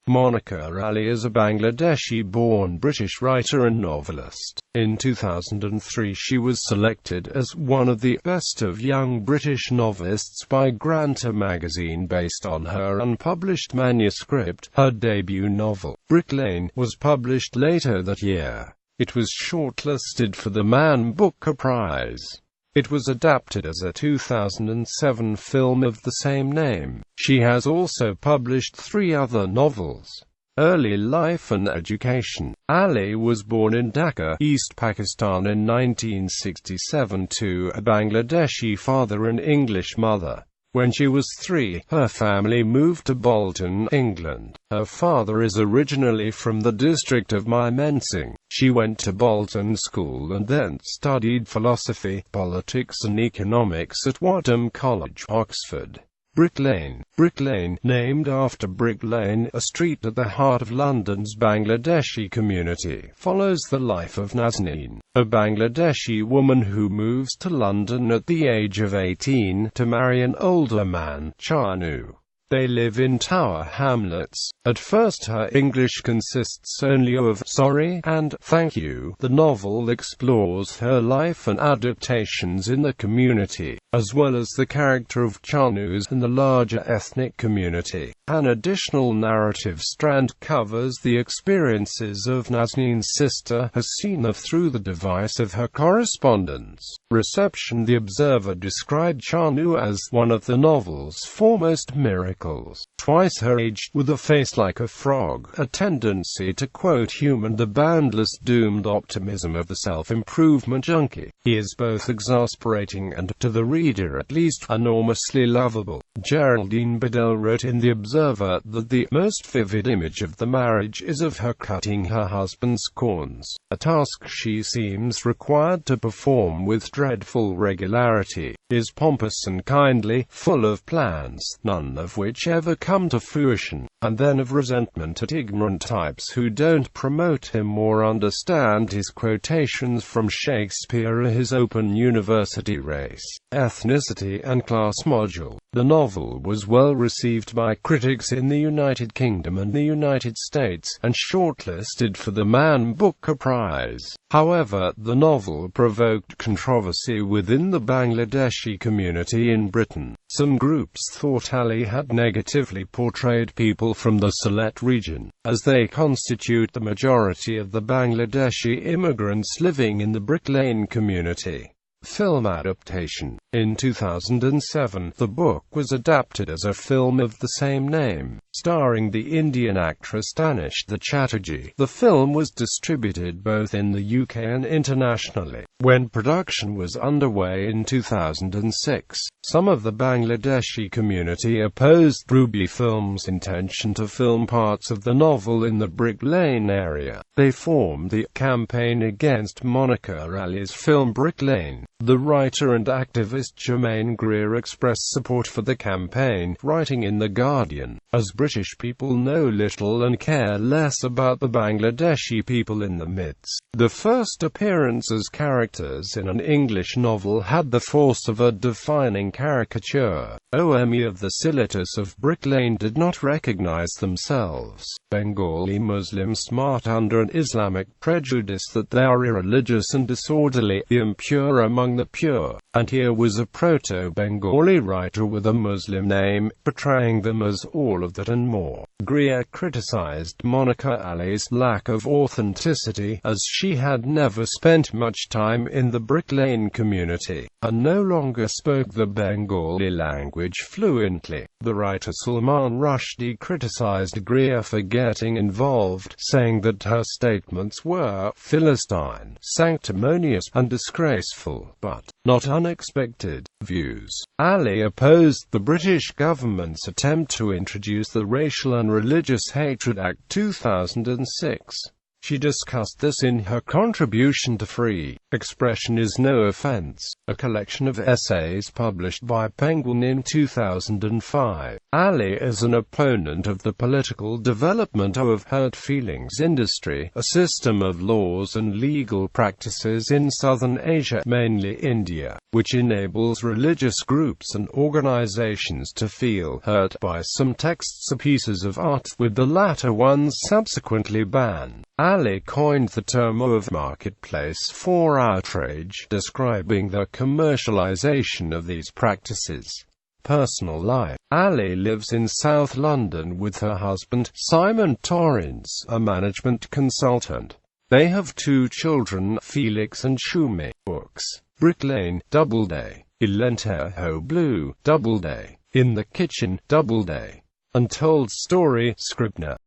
Monica Ali is a Bangladeshi-born British writer and novelist. In 2003 she was selected as one of the best of Young British Novelists by Granta magazine based on her unpublished manuscript. Her debut novel, Brick Lane, was published later that year. It was shortlisted for the Man Booker Prize. It was adapted as a 2007 film of the same name. She has also published 3 other novels. Early life and education. Ali was born in Dhaka, East Pakistan in 1967 to a Bangladeshi father and English mother. When she was 3, her family moved to Bolton, England. Her father is originally from the district of Mymensingh. She went to Bolton School and then studied philosophy, politics and economics at Wadham College, Oxford. Brick Lane, named after Brick Lane, a street at the heart of London's Bangladeshi community, follows the life of Nazneen, a Bangladeshi woman who moves to London at the age of 18 to marry an older man, Chanu. They live in Tower Hamlets. At first her English consists only of "sorry" and "thank you." The novel explores her life and adaptations in the community, as well as the character of Chanu's and the larger ethnic community. An additional narrative strand covers the experiences of Nazneen's sister Hasina through the device of her correspondence. Reception. The Observer described Chanu as one of the novel's foremost miracles. Twice her age, with a face like a frog, a tendency to quote human, the boundless doomed optimism of the self-improvement junkie. He is both exasperating and, to the reader at least, enormously lovable. Geraldine Bedell wrote in The Observer that the most vivid image of the marriage is of her cutting her husband's corns, a task she seems required to perform with dreadful regularity. Is pompous and kindly, full of plans, none of which ever come to fruition, and then of resentment at ignorant types who don't promote him or understand his quotations from Shakespeare or his open university race, ethnicity and class module. The novel was well received by critics in the United Kingdom and the United States, and shortlisted for the Man Booker Prize. However, the novel provoked controversy within the Bangladeshi community in Britain. Some groups thought Ali had negatively portrayed people from the Sylhet region, as they constitute the majority of the Bangladeshi immigrants living in the Brick Lane community. Film adaptation. In 2007, the book was adapted as a film of the same name, starring the Indian actress Tanishta Chatterjee. The film was distributed both in the UK and internationally. When production was underway in 2006, some of the Bangladeshi community opposed Ruby Films' intention to film parts of the novel in the Brick Lane area. They formed the campaign against Monica Ali's film Brick Lane. The writer and activist Germaine Greer expressed support for the campaign, writing in The Guardian, "As British people know little and care less about the Bangladeshi people in the midst. The first appearance as characters in an English novel had the force of a defining caricature. Many of the Sylhetis of Brick Lane did not recognize themselves. Bengali Muslims smart under an Islamic prejudice that they are irreligious and disorderly, the impure among the pure." And here was a proto-Bengali writer with a Muslim name, portraying them as all of that and more. Greer criticized Monica Ali's lack of authenticity, as she had never spent much time in the Brick Lane community, and no longer spoke the Bengali language fluently. The writer Salman Rushdie criticized Greer for getting involved, saying that her statements were "philistine, sanctimonious, and disgraceful, but not unexpected" views. Ali opposed the British government's attempt to introduce the Racial and Religious Hatred Act 2006. She discussed this in her contribution to Free. Expression is no offense, a collection of essays published by Penguin in 2005. Ali is an opponent of the political development of hurt feelings industry, a system of laws and legal practices in southern Asia, mainly India, which enables religious groups and organizations to feel hurt by some texts or pieces of art, with the latter ones subsequently banned. Ali coined the term of marketplace for outrage, describing the commercialization of these practices. Personal life. Ali lives in South London with her husband, Simon Torrens, a management consultant. They have 2 children, Felix and Shumi. Books. Brick Lane, Doubleday. Ilentejo Blue, Doubleday. In the Kitchen, Doubleday. Untold Story, Scribner.